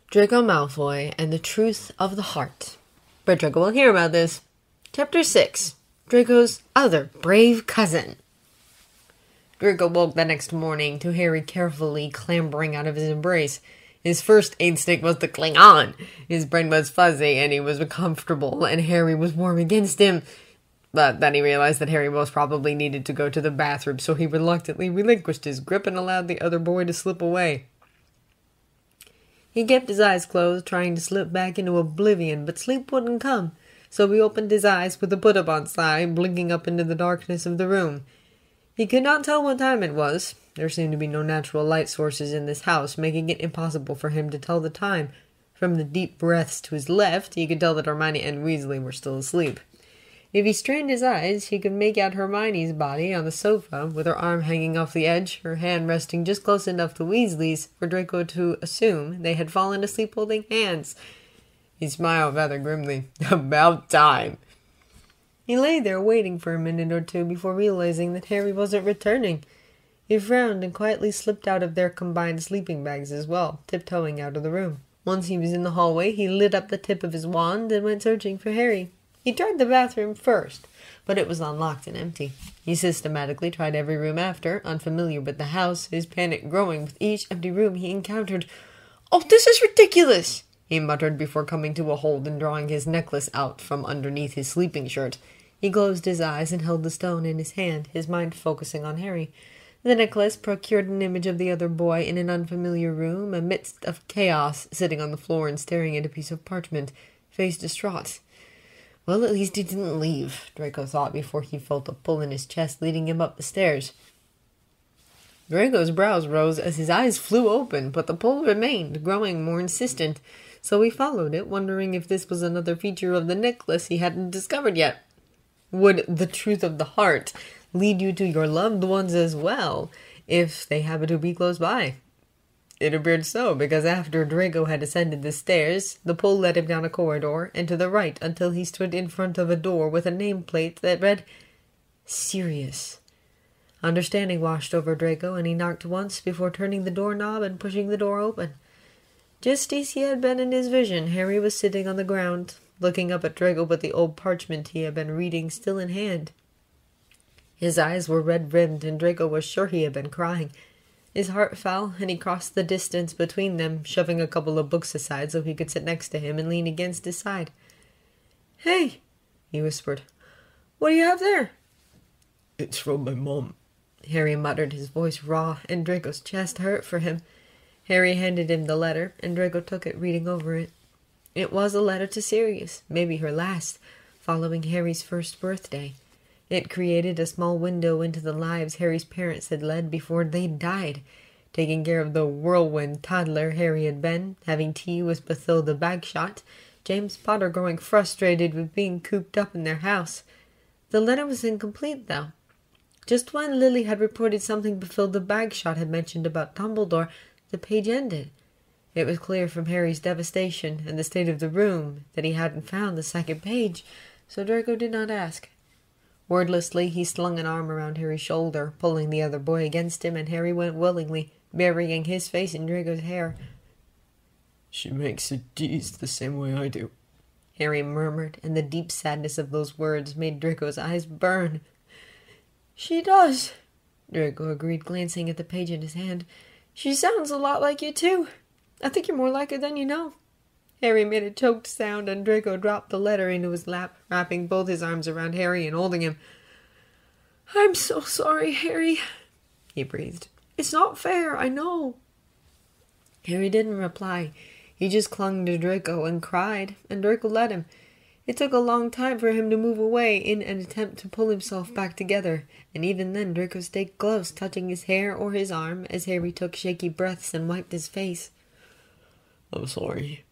Draco Malfoy and the Truth of the Heart. But Draco will hear about this. Chapter 6. Draco's other brave cousin. Draco woke the next morning to Harry carefully clambering out of his embrace. His first instinct was to cling on. His brain was fuzzy and he was uncomfortable, and Harry was warm against him. But then he realized that Harry most probably needed to go to the bathroom, so he reluctantly relinquished his grip and allowed the other boy to slip away. He kept his eyes closed, trying to slip back into oblivion, but sleep wouldn't come, so he opened his eyes with a put-upon sigh, blinking up into the darkness of the room. He could not tell what time it was. There seemed to be no natural light sources in this house, making it impossible for him to tell the time. From the deep breaths to his left, he could tell that Hermione and Weasley were still asleep. If he strained his eyes, he could make out Hermione's body on the sofa, with her arm hanging off the edge, her hand resting just close enough to Weasley's for Draco to assume they had fallen asleep holding hands. He smiled rather grimly. About time. He lay there waiting for a minute or two before realizing that Harry wasn't returning. He frowned and quietly slipped out of their combined sleeping bags as well, tiptoeing out of the room. Once he was in the hallway, he lit up the tip of his wand and went searching for Harry. He tried the bathroom first, but it was unlocked and empty. He systematically tried every room after, unfamiliar with the house, his panic growing with each empty room he encountered. "Oh, this is ridiculous!" he muttered before coming to a hold and drawing his necklace out from underneath his sleeping shirt. He closed his eyes and held the stone in his hand, his mind focusing on Harry. The necklace procured an image of the other boy in an unfamiliar room, amidst of chaos, sitting on the floor and staring at a piece of parchment, face distraught. Well, at least he didn't leave, Draco thought before he felt a pull in his chest leading him up the stairs. Draco's brows rose as his eyes flew open, but the pull remained, growing more insistent, so he followed it, wondering if this was another feature of the necklace he hadn't discovered yet. Would the truth of the heart lead you to your loved ones as well, if they happen to be close by? It appeared so, because after Draco had ascended the stairs, the pull led him down a corridor and to the right until he stood in front of a door with a nameplate that read, Sirius. Understanding washed over Draco, and he knocked once before turning the doorknob and pushing the door open. Just as he had been in his vision, Harry was sitting on the ground, looking up at Draco with the old parchment he had been reading still in hand. His eyes were red-rimmed, and Draco was sure he had been crying. His heart fell, and he crossed the distance between them, shoving a couple of books aside so he could sit next to him and lean against his side. "Hey," he whispered. "What do you have there?" "It's from my mom," Harry muttered, his voice raw, and Draco's chest hurt for him. Harry handed him the letter, and Draco took it, reading over it. It was a letter to Sirius, maybe her last, following Harry's first birthday. It created a small window into the lives Harry's parents had led before they died, taking care of the whirlwind toddler Harry had been, having tea with Bathilda Bagshot, James Potter growing frustrated with being cooped up in their house. The letter was incomplete, though. Just when Lily had reported something Bathilda Bagshot had mentioned about Dumbledore, the page ended. It was clear from Harry's devastation and the state of the room that he hadn't found the second page, so Draco did not ask. Wordlessly, he slung an arm around Harry's shoulder, pulling the other boy against him, and Harry went willingly, burying his face in Draco's hair. "She makes the D's the same way I do," Harry murmured, and the deep sadness of those words made Draco's eyes burn. "She does," Draco agreed, glancing at the page in his hand. "She sounds a lot like you, too. I think you're more like her than you know." Harry made a choked sound, and Draco dropped the letter into his lap, wrapping both his arms around Harry and holding him. "I'm so sorry, Harry," he breathed. "It's not fair, I know." Harry didn't reply. He just clung to Draco and cried, and Draco let him. It took a long time for him to move away in an attempt to pull himself back together, and even then Draco stayed close, touching his hair or his arm as Harry took shaky breaths and wiped his face. "I'm sorry,"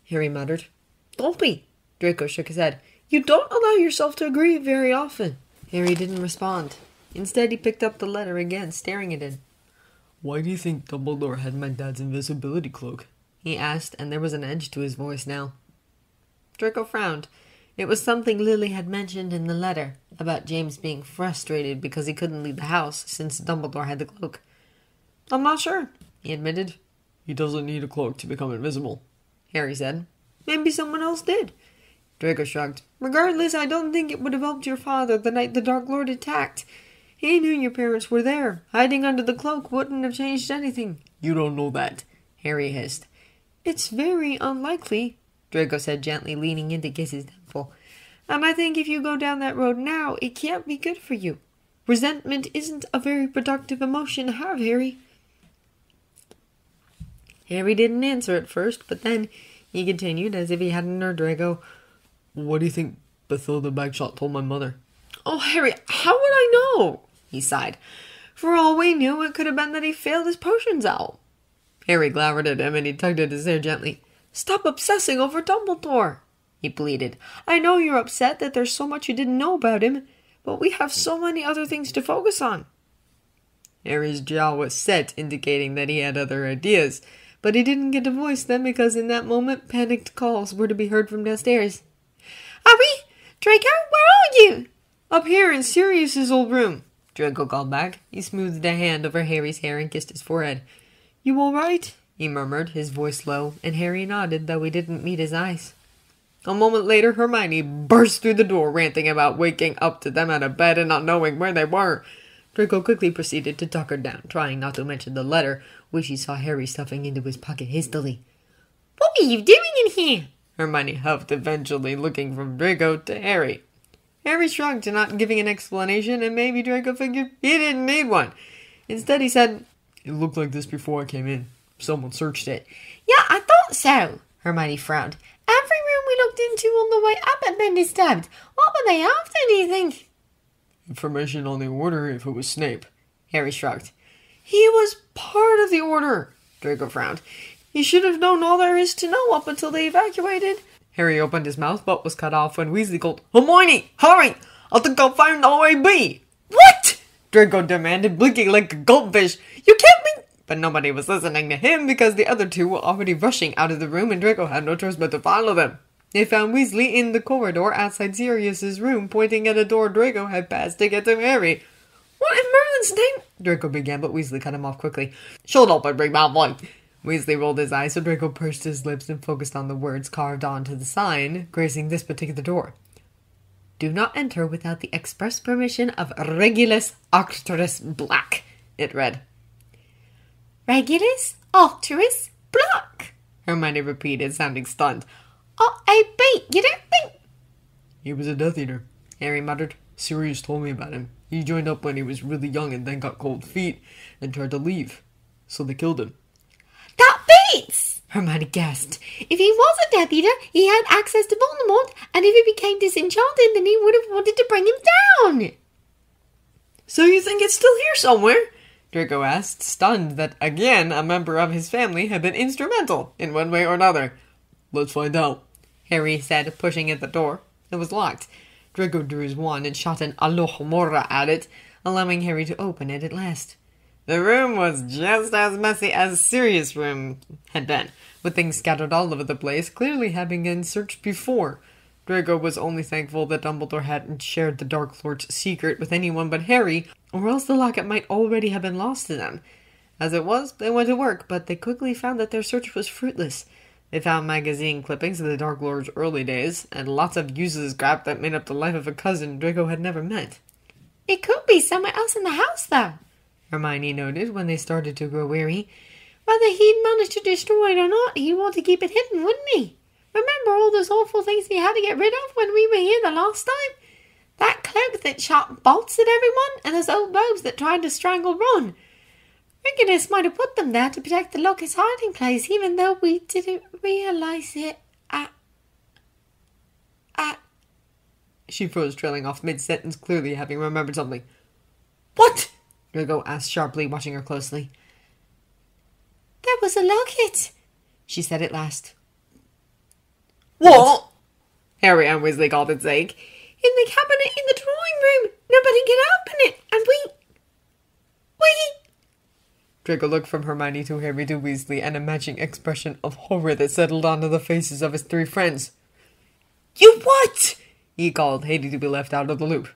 Harry muttered. "Don't be," Draco shook his head. "You don't allow yourself to grieve very often." Harry didn't respond. Instead, he picked up the letter again, staring at it. "Why do you think Dumbledore had my dad's invisibility cloak?" he asked, and there was an edge to his voice now. Draco frowned. It was something Lily had mentioned in the letter, about James being frustrated because he couldn't leave the house since Dumbledore had the cloak. "I'm not sure," he admitted. "He doesn't need a cloak to become invisible," Harry said. Maybe someone else did. Draco shrugged. Regardless, I don't think it would have helped your father the night the Dark Lord attacked. He knew your parents were there. Hiding under the cloak wouldn't have changed anything. You don't know that, Harry hissed. It's very unlikely, Draco said gently, leaning in to kiss his temple. And I think if you go down that road now, it can't be good for you. Resentment isn't a very productive emotion to have, Harry. Harry didn't answer at first, but then he continued as if he hadn't heard Draco. What do you think Bathilda Bagshot told my mother? Oh, Harry, how would I know? He sighed. For all we knew, it could have been that he failed his potions out. Harry glowered at him and he tugged at his hair gently. Stop obsessing over Dumbledore, he pleaded. I know you're upset that there's so much you didn't know about him, but we have so many other things to focus on. Harry's jaw was set, indicating that he had other ideas, but he didn't get to voice them because in that moment panicked calls were to be heard from downstairs. Harry! Draco, where are you? Up here in Sirius's old room, Draco called back. He smoothed a hand over Harry's hair and kissed his forehead. You all right? He murmured, his voice low, and Harry nodded, though he didn't meet his eyes. A moment later, Hermione burst through the door, ranting about waking up to them out of bed and not knowing where they were. Draco quickly proceeded to talk her down, trying not to mention the letter, which he saw Harry stuffing into his pocket hastily. What were you doing in here? Hermione huffed, eventually looking from Draco to Harry. Harry shrugged, not giving an explanation, and maybe Draco figured he didn't need one. Instead, he said, It looked like this before I came in. Someone searched it. Yeah, I thought so, Hermione frowned. Every room we looked into on the way up had been disturbed. What were they after, do you think? Information on the Order if it was Snape. Harry shrugged. He was part of the Order, Draco frowned. He should have known all there is to know up until they evacuated. Harry opened his mouth, but was cut off when Weasley called, Hermione, hurry! I think I found OAB! What? Draco demanded, blinking like a goldfish. You can't be... But nobody was listening to him because the other two were already rushing out of the room and Draco had no choice but to follow them. They found Weasley in the corridor outside Sirius's room, pointing at a door Draco had passed to get to Harry. What in Merlin's name? Draco began, but Weasley cut him off quickly. Shut up and bring Malfoy. Weasley rolled his eyes, so Draco pursed his lips and focused on the words carved onto the sign, gracing this particular door. Do not enter without the express permission of Regulus Arcturus Black, it read. Regulus Arcturus Black, Hermione repeated, sounding stunned. R.A.B., you don't think... He was a Death Eater, Harry muttered. Sirius told me about him. He joined up when he was really young and then got cold feet and tried to leave. So they killed him. That beats! Hermione gasped. If he was a Death Eater, he had access to Voldemort, and if he became disenchanted, then he would have wanted to bring him down. So you think it's still here somewhere? Draco asked, stunned that, again, a member of his family had been instrumental in one way or another. Let's find out, Harry said, pushing at the door. It was locked. Draco drew his wand and shot an Alohomora at it, allowing Harry to open it at last. The room was just as messy as Sirius' room had been, with things scattered all over the place, clearly having been searched before. Draco was only thankful that Dumbledore hadn't shared the Dark Lord's secret with anyone but Harry, or else the locket might already have been lost to them. As it was, they went to work, but they quickly found that their search was fruitless. They found magazine clippings of the Dark Lord's early days, and lots of useless scrap that made up the life of a cousin Draco had never met. It could be somewhere else in the house, though, Hermione noted when they started to grow weary. Whether he'd managed to destroy it or not, he'd want to keep it hidden, wouldn't he? Remember all those awful things he had to get rid of when we were here the last time? That cloak that shot bolts at everyone, and those old robes that tried to strangle Ron. Regulus might have put them there to protect the Locust's hiding place, even though we didn't realise it at... She froze, trailing off mid-sentence, clearly having remembered something. What? Draco asked sharply, watching her closely. There was a locket, she said at last. What? Harry and Weasley called in sake. In the cabinet in the drawing room. Nobody can open it, and we... Draco looked from Hermione to Harry to Weasley, and a matching expression of horror that settled onto the faces of his three friends. You what? He called, hating to be left out of the loop.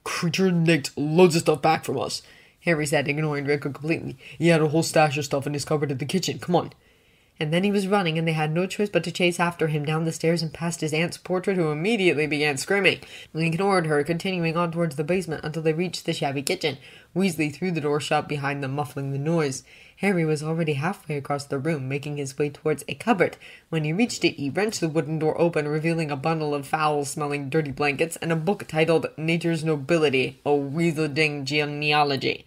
Creature nicked loads of stuff back from us, Harry said, ignoring Draco completely. He had a whole stash of stuff in his cupboard in the kitchen. Come on. And then he was running, and they had no choice but to chase after him down the stairs and past his aunt's portrait, who immediately began screaming. They ignored her, continuing on towards the basement until they reached the shabby kitchen. Weasley threw the door shut behind them, muffling the noise. Harry was already halfway across the room, making his way towards a cupboard. When he reached it, he wrenched the wooden door open, revealing a bundle of foul-smelling dirty blankets and a book titled Nature's Nobility, a Weaselding Genealogy.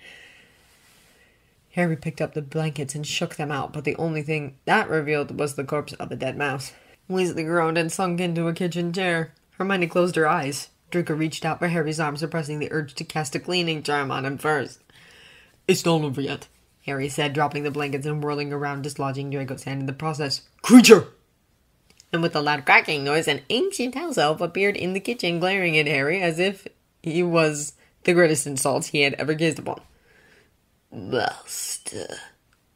Harry picked up the blankets and shook them out, but the only thing that revealed was the corpse of a dead mouse. Weasley groaned and sunk into a kitchen chair. Hermione closed her eyes. Draco reached out for Harry's arm, suppressing the urge to cast a cleaning charm on him first. It's not over yet, Harry said, dropping the blankets and whirling around, dislodging Draco's hand in the process. Creature! And with a loud cracking noise, an ancient house elf appeared in the kitchen, glaring at Harry as if he was the greatest insult he had ever gazed upon. Master,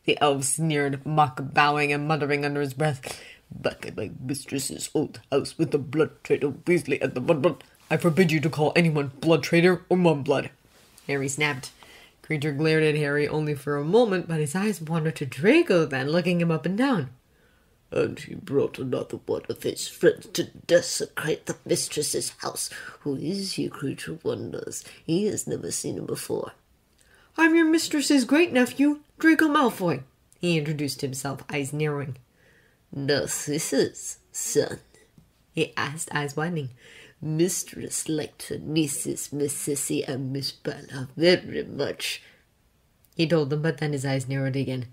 the elf sneered, mock bowing and muttering under his breath. Back at my mistress's old house with the blood traitor Weasley at the mud. I forbid you to call anyone blood traitor or mudblood, Harry snapped. Creature glared at Harry only for a moment, but his eyes wandered to Draco then, looking him up and down. And he brought another one of his friends to desecrate the mistress's house. Who is he, Creature wonders? He has never seen him before. I'm your mistress's great-nephew, Draco Malfoy, he introduced himself, eyes narrowing. Narcissus, son, he asked, eyes widening. Mistress liked her nieces, Miss Sissy and Miss Bella, very much, he told them, but then his eyes narrowed again.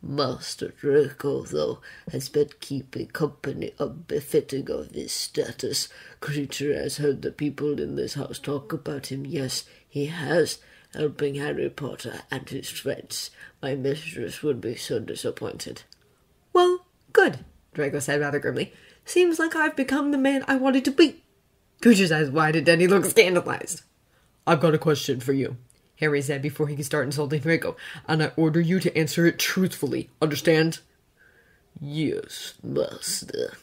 Master Draco, though, has been keeping company unbefitting of his status. Creature has heard the people in this house talk about him. Yes, he has, helping Harry Potter and his friends. My mistress would be so disappointed. Well, good, Draco said rather grimly. Seems like I've become the man I wanted to be. Creature's eyes widened and he looked scandalized. I've got a question for you, Harry said before he could start insulting Draco, and I order you to answer it truthfully. Understand? Yes, master.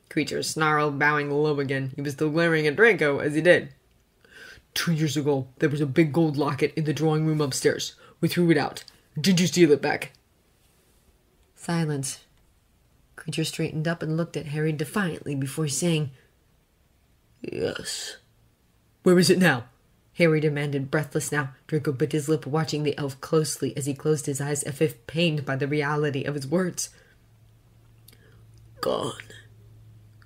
Creature snarled, bowing low again. He was still glaring at Draco as he did. 2 years ago, there was a big gold locket in the drawing room upstairs. We threw it out. Did you steal it back? Silence. Creature straightened up and looked at Harry defiantly before saying, Yes. Where is it now? Harry demanded, breathless now. Draco bit his lip, watching the elf closely as he closed his eyes as if pained by the reality of his words. Gone.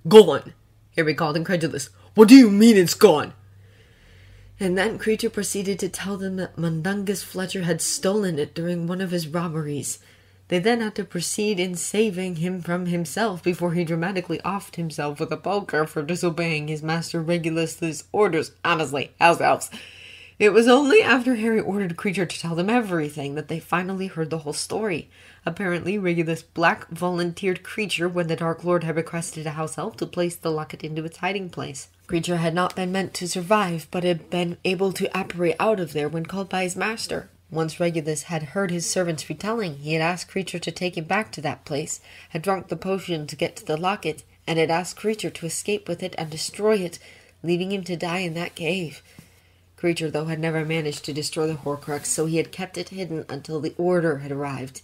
Gone, Harry called, incredulous. What do you mean it's gone? And then Creature proceeded to tell them that Mundungus Fletcher had stolen it during one of his robberies. They then had to proceed in saving him from himself before he dramatically offed himself with a poker for disobeying his master Regulus's orders. Honestly, house elves. It was only after Harry ordered Creature to tell them everything that they finally heard the whole story. Apparently, Regulus Black volunteered Creature when the Dark Lord had requested a house elf to place the locket into its hiding place. Creature had not been meant to survive, but had been able to apparate out of there when called by his master. Once Regulus had heard his servant's retelling, he had asked Creature to take him back to that place, had drunk the potion to get to the locket, and had asked Creature to escape with it and destroy it, leaving him to die in that cave. Creature, though, had never managed to destroy the Horcrux, so he had kept it hidden until the order had arrived.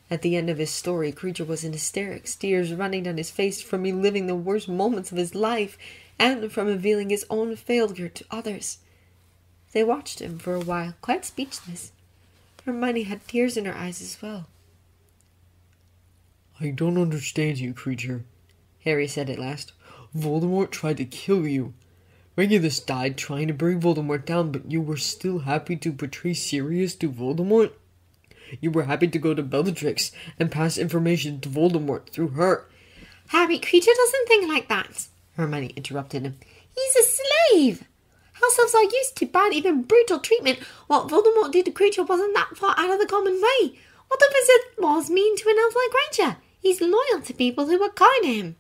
At the end of his story, Creature was in hysterics, tears running down his face from reliving the worst moments of his life, and from revealing his own failure to others. They watched him for a while, quite speechless. Hermione had tears in her eyes as well. I don't understand you, Creature, Harry said at last. Voldemort tried to kill you. Regulus died trying to bring Voldemort down, but you were still happy to betray Sirius to Voldemort? You were happy to go to Bellatrix and pass information to Voldemort through her. Harry, Creature doesn't think like that, Hermione interrupted him. He's a slave. House elves are used to bad, even brutal treatment. What Voldemort did to Creature wasn't that far out of the common way. What the visit laws mean to an elf like Creature? He's loyal to people who are kind to him.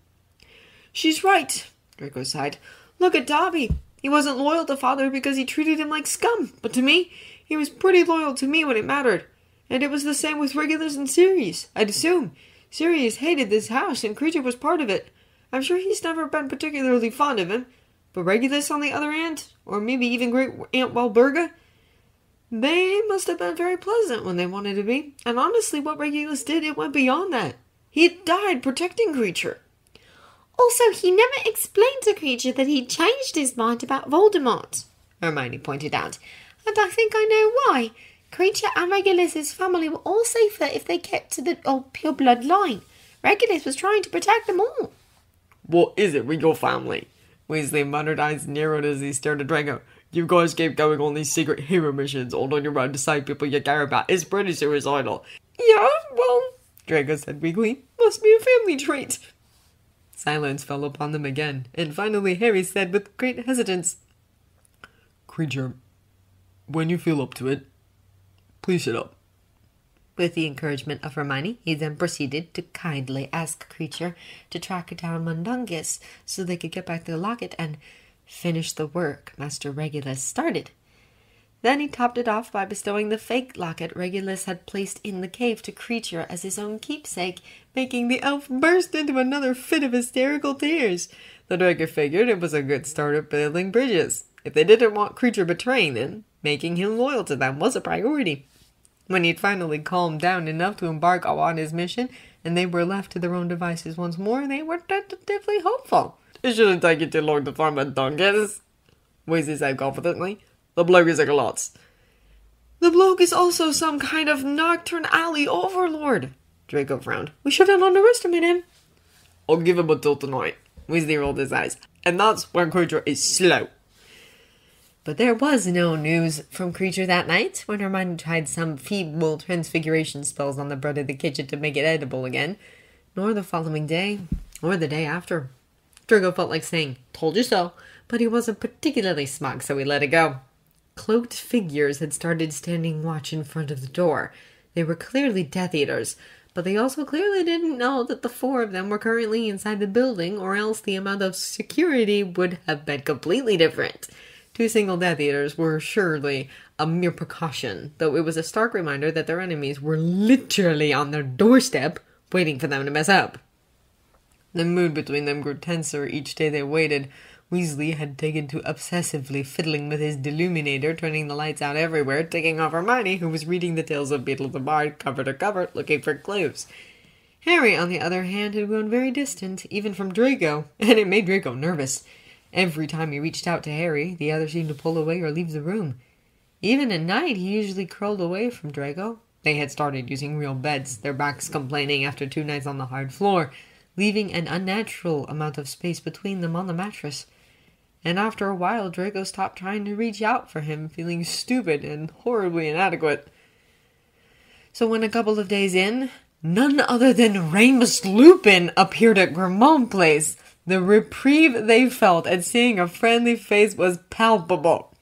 She's right, Draco sighed. Look at Dobby. He wasn't loyal to Father because he treated him like scum. But to me, he was pretty loyal to me when it mattered. And it was the same with Regulus and Sirius, I'd assume. Sirius hated this house, and Creature was part of it. I'm sure he's never been particularly fond of him. But Regulus, on the other hand, or maybe even Great Aunt Walburga, they must have been very pleasant when they wanted to be. And honestly, what Regulus did, it went beyond that. He had died protecting Creature. Also, he never explained to Creature that he'd changed his mind about Voldemort, Hermione pointed out. And I think I know why. Creature and Regulus's family were all safer if they kept to the old pure blood line. Regulus was trying to protect them all. What is it with your family? Weasley muttered, eyes narrowed as he stared at Draco. You guys keep going on these secret hero missions all on your own to save people you care about. It's pretty suicidal. Yeah, well, Draco said weakly. Must be a family trait. Silence fell upon them again, and finally Harry said with great hesitance, Creature, when you feel up to it, please shut up. With the encouragement of Hermione, he then proceeded to kindly ask Creature to track down Mundungus so they could get back the locket and finish the work Master Regulus started. Then he topped it off by bestowing the fake locket Regulus had placed in the cave to Creature as his own keepsake, making the elf burst into another fit of hysterical tears. The Draco figured it was a good start at building bridges. If they didn't want Creature betraying them, making him loyal to them was a priority. When he'd finally calmed down enough to embark on his mission, and they were left to their own devices once more, they were tentatively hopeful. It shouldn't take you too long to find Mundungus, Weasley said confidently. The bloke is a lot. The bloke is also some kind of nocturne alley overlord, Draco frowned. We shouldn't underestimate him. I'll give him until tonight, Weasley rolled his eyes. And that's when Creature is slow. But there was no news from Creature that night, when Hermione tried some feeble transfiguration spells on the bread of the kitchen to make it edible again, nor the following day, or the day after. Draco felt like saying, told you so, but he wasn't particularly smug, so he let it go. Cloaked figures had started standing watch in front of the door. They were clearly Death Eaters, but they also clearly didn't know that the four of them were currently inside the building, or else the amount of security would have been completely different. 2 single Death Eaters were surely a mere precaution, though it was a stark reminder that their enemies were literally on their doorstep, waiting for them to mess up. The mood between them grew tenser each day they waited. Weasley had taken to obsessively fiddling with his deluminator, turning the lights out everywhere, taking off Hermione, who was reading the tales of Beetle the Bard cover to cover, looking for clues. Harry, on the other hand, had grown very distant, even from Draco, and it made Draco nervous. Every time he reached out to Harry, the other seemed to pull away or leave the room. Even at night, he usually crawled away from Draco. They had started using real beds, their backs complaining after 2 nights on the hard floor, leaving an unnatural amount of space between them on the mattress. And after a while, Draco stopped trying to reach out for him, feeling stupid and horribly inadequate. So when a couple of days in, none other than Remus Lupin appeared at Grimmauld Place. The reprieve they felt at seeing a friendly face was palpable.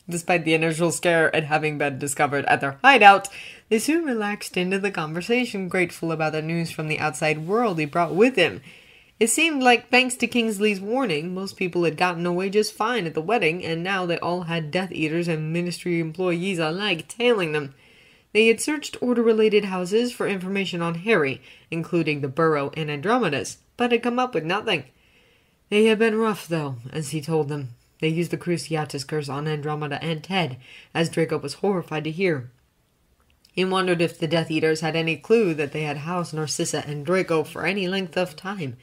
Despite the initial scare at having been discovered at their hideout, they soon relaxed into the conversation, grateful about the news from the outside world he brought with him. It seemed like, thanks to Kingsley's warning, most people had gotten away just fine at the wedding, and now they all had Death Eaters and Ministry employees alike tailing them. They had searched Order-related houses for information on Harry, including the Burrow and Andromeda's, but had come up with nothing. They had been rough, though, as he told them. They used the Cruciatus curse on Andromeda and Ted, as Draco was horrified to hear. He wondered if the Death Eaters had any clue that they had housed Narcissa and Draco for any length of time.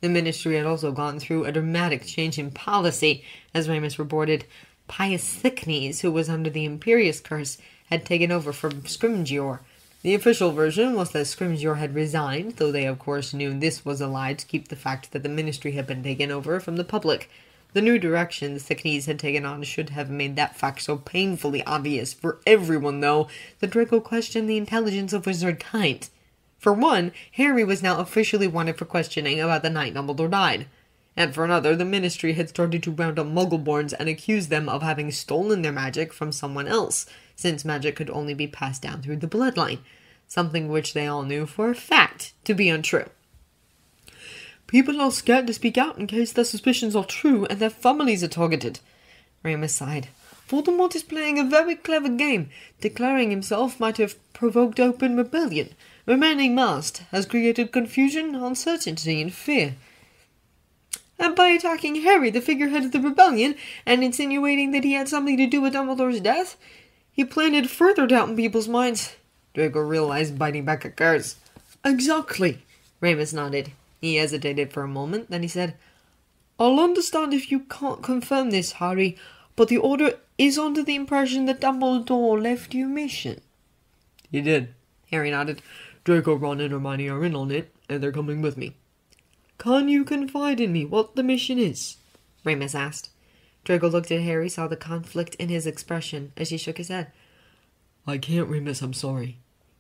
The Ministry had also gone through a dramatic change in policy, as Remus reported. Pius Thicknees, who was under the Imperius curse, had taken over from Scrimgeour. The official version was that Scrimgeour had resigned, though they of course knew this was a lie to keep the fact that the Ministry had been taken over from the public. The new direction the Thicknees had taken on should have made that fact so painfully obvious for everyone, though, that Draco questioned the intelligence of wizard kind. For one, Harry was now officially wanted for questioning about the night Dumbledore died. And for another, the Ministry had started to round up Muggleborns and accuse them of having stolen their magic from someone else, since magic could only be passed down through the bloodline, something which they all knew for a fact to be untrue. People are scared to speak out in case their suspicions are true and their families are targeted, Remus sighed. Voldemort is playing a very clever game. Declaring himself might have provoked open rebellion. Remaining masked has created confusion, uncertainty, and fear. And by attacking Harry, the figurehead of the rebellion, and insinuating that he had something to do with Dumbledore's death, he planted further doubt in people's minds. Draco realized, biting back a curse. Exactly, Remus nodded. He hesitated for a moment, then he said, I'll understand if you can't confirm this, Harry, but the Order is under the impression that Dumbledore left you a mission. He did, Harry nodded. Draco, Ron, and Hermione are in on it, and they're coming with me. Can you confide in me what the mission is? Remus asked. Draco looked at Harry, saw the conflict in his expression as he shook his head. I can't, Remus, I'm sorry,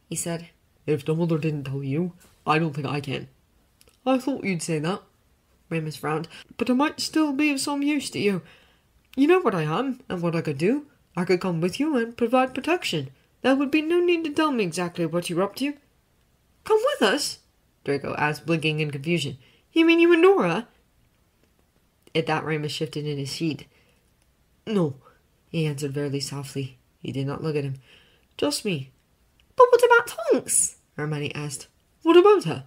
he said. If Dumbledore didn't tell you, I don't think I can. I thought you'd say that, Remus frowned, but I might still be of some use to you. You know what I am, and what I could do. I could come with you and provide protection. There would be no need to tell me exactly what you're up to. Come with us? Draco asked, blinking in confusion. You mean you and Nora? At that, Remus shifted in his seat. No, he answered very softly. He did not look at him. Just me. But what about Tonks? Hermione asked. What about her?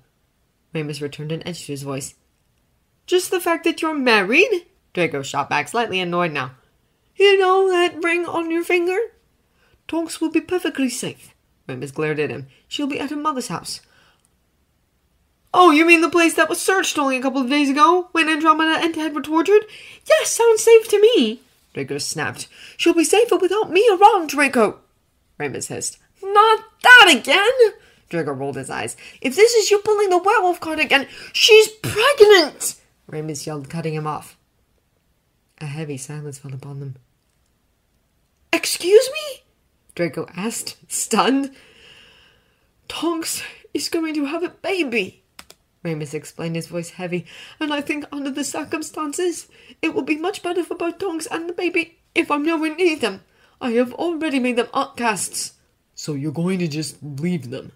Remus returned an edge to his voice. Just the fact that you're married? Draco shot back, slightly annoyed now. You know that ring on your finger? Tonks will be perfectly safe. Remus glared at him. She'll be at her mother's house. Oh, you mean the place that was searched only a couple of days ago, when Andromeda and Ted were tortured? Yes, sounds safe to me. Draco snapped. She'll be safer without me around, Draco. Remus hissed. Not that again! Draco rolled his eyes. If this is you pulling the werewolf card again, she's pregnant! Remus yelled, cutting him off. A heavy silence fell upon them. Excuse me? Draco asked, stunned. Tonks is going to have a baby, Remus explained, his voice heavy, and I think under the circumstances, it will be much better for both Tonks and the baby if I'm nowhere near them. I have already made them outcasts. So you're going to just leave them?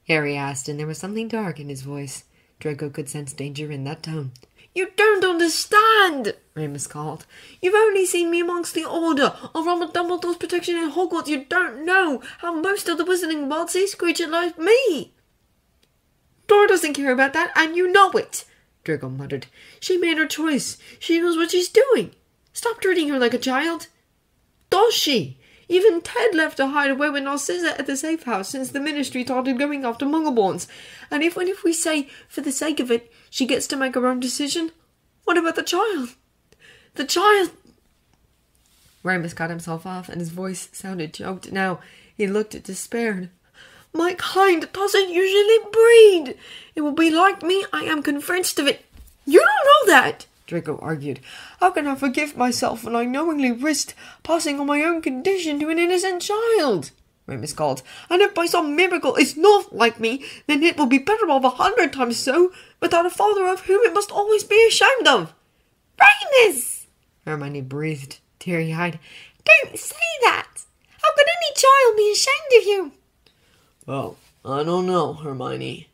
Harry asked, and there was something dark in his voice. Draco could sense danger in that tone. You don't understand, Remus called. You've only seen me amongst the Order, or under Dumbledore's protection in Hogwarts. You don't know how most of the Wizarding world sees creatures like me. Dora doesn't care about that, and you know it, Draco muttered. She made her choice. She knows what she's doing. Stop treating her like a child. Does she? Even Ted left to hide away with Narcissa at the safe house since the Ministry started going after Muggleborns. And even if we say, for the sake of it, she gets to make her own decision, what about the child? The child... Remus cut himself off, and his voice sounded choked. Now he looked despaired. My kind doesn't usually breed. It will be like me. I am convinced of it. You don't know that, Draco argued. How can I forgive myself when I knowingly risked passing on my own condition to an innocent child? Remus called. And if by some miracle it's not like me, then it will be better off 100 times so, without a father of whom it must always be ashamed of. Remus! Hermione breathed, teary-eyed. Don't say that. How could any child be ashamed of you? Well, I don't know, Hermione,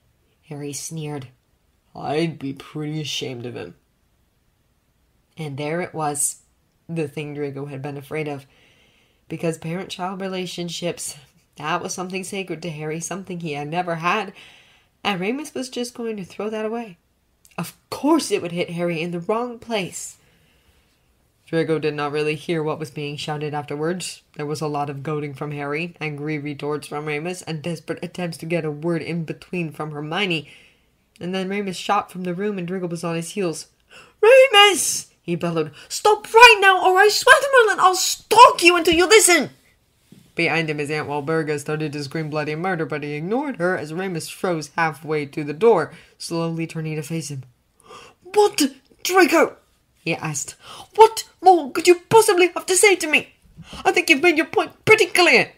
Harry sneered. I'd be pretty ashamed of him. And there it was, the thing Draco had been afraid of. Because parent-child relationships, that was something sacred to Harry, something he had never had, and Remus was just going to throw that away. Of course it would hit Harry in the wrong place. Draco did not really hear what was being shouted afterwards. There was a lot of goading from Harry, angry retorts from Remus, and desperate attempts to get a word in between from Hermione. And then Remus shot from the room and Draco was on his heels. Remus! He bellowed. Stop right now, or I swear to Merlin I'll stalk you until you listen! Behind him, his Aunt Walburga started to scream bloody murder, but he ignored her as Remus froze halfway to the door, slowly turning to face him. What, Draco? He asked. What more could you possibly have to say to me? I think you've made your point pretty clear.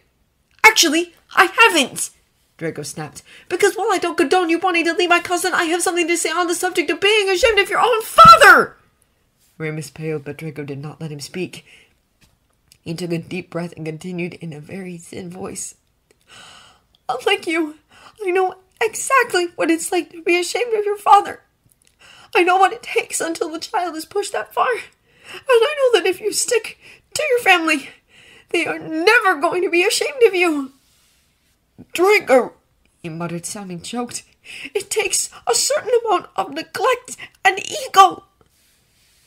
Actually, I haven't, Draco snapped. Because while I don't condone you wanting to leave my cousin, I have something to say on the subject of being ashamed of your own father. Remus paled, but Draco did not let him speak. He took a deep breath and continued in a very thin voice. Unlike you, I know exactly what it's like to be ashamed of your father. I know what it takes until the child is pushed that far. And I know that if you stick to your family, they are never going to be ashamed of you. Draco, he muttered, sounding choked. It takes a certain amount of neglect and ego.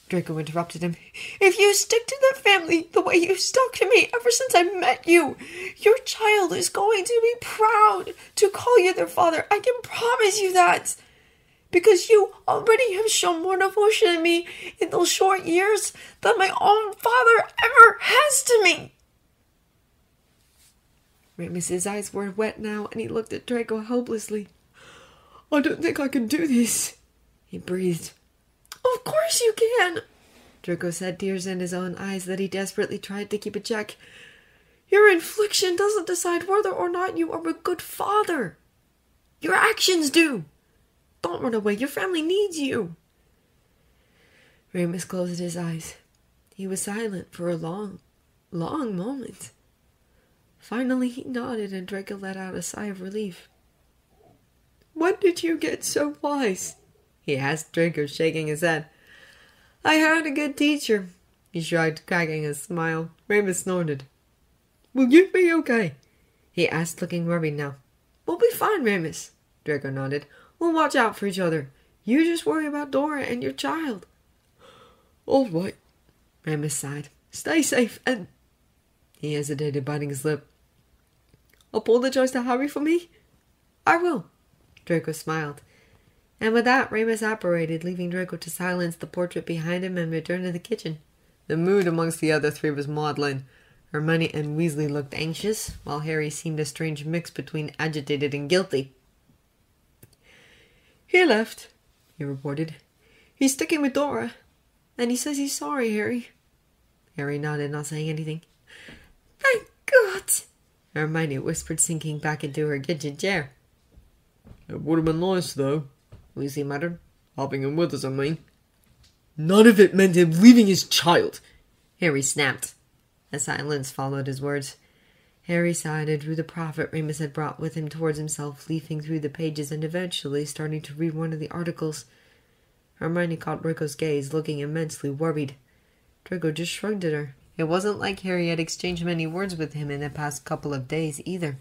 Draco interrupted him. If you stick to that family the way you've stuck to me ever since I met you, your child is going to be proud to call you their father. I can promise you that. because you already have shown more devotion to me in those short years than my own father ever has to me. Remus's eyes were wet now, and he looked at Draco helplessly. I don't think I can do this, he breathed. Of course you can, Draco said, tears in his own eyes that he desperately tried to keep in check. Your infliction doesn't decide whether or not you are a good father. Your actions do. Don't run away. Your family needs you. Remus closed his eyes. He was silent for a long, long moment. Finally he nodded, and Draco let out a sigh of relief. When did you get so wise? He asked Draco, shaking his head. I had a good teacher, he shrugged, cracking a smile. Remus snorted. Will you be okay? He asked, looking worried now. We'll be fine, Remus, Draco nodded. We'll watch out for each other. You just worry about Dora and your child. All right, Remus sighed. Stay safe and... He hesitated, biting his lip. Apologize to Harry for me? I will, Draco smiled. And with that, Remus apparated, leaving Draco to silence the portrait behind him and return to the kitchen. The mood amongst the other three was maudlin. Hermione and Weasley looked anxious, while Harry seemed a strange mix between agitated and guilty. He left, he reported. He's sticking with Dora, and he says he's sorry, Harry. Harry nodded, not saying anything. Thank God, Hermione whispered, sinking back into her kitchen chair. It would have been nice, though, Weasley muttered. Having him with us, I mean. None of it meant him leaving his child, Harry snapped. A silence followed his words. Harry sighed and drew the prophet Remus had brought with him towards himself, leafing through the pages and eventually starting to read one of the articles. Hermione caught Draco's gaze, looking immensely worried. Draco just shrugged at her. It wasn't like Harry had exchanged many words with him in the past couple of days, either.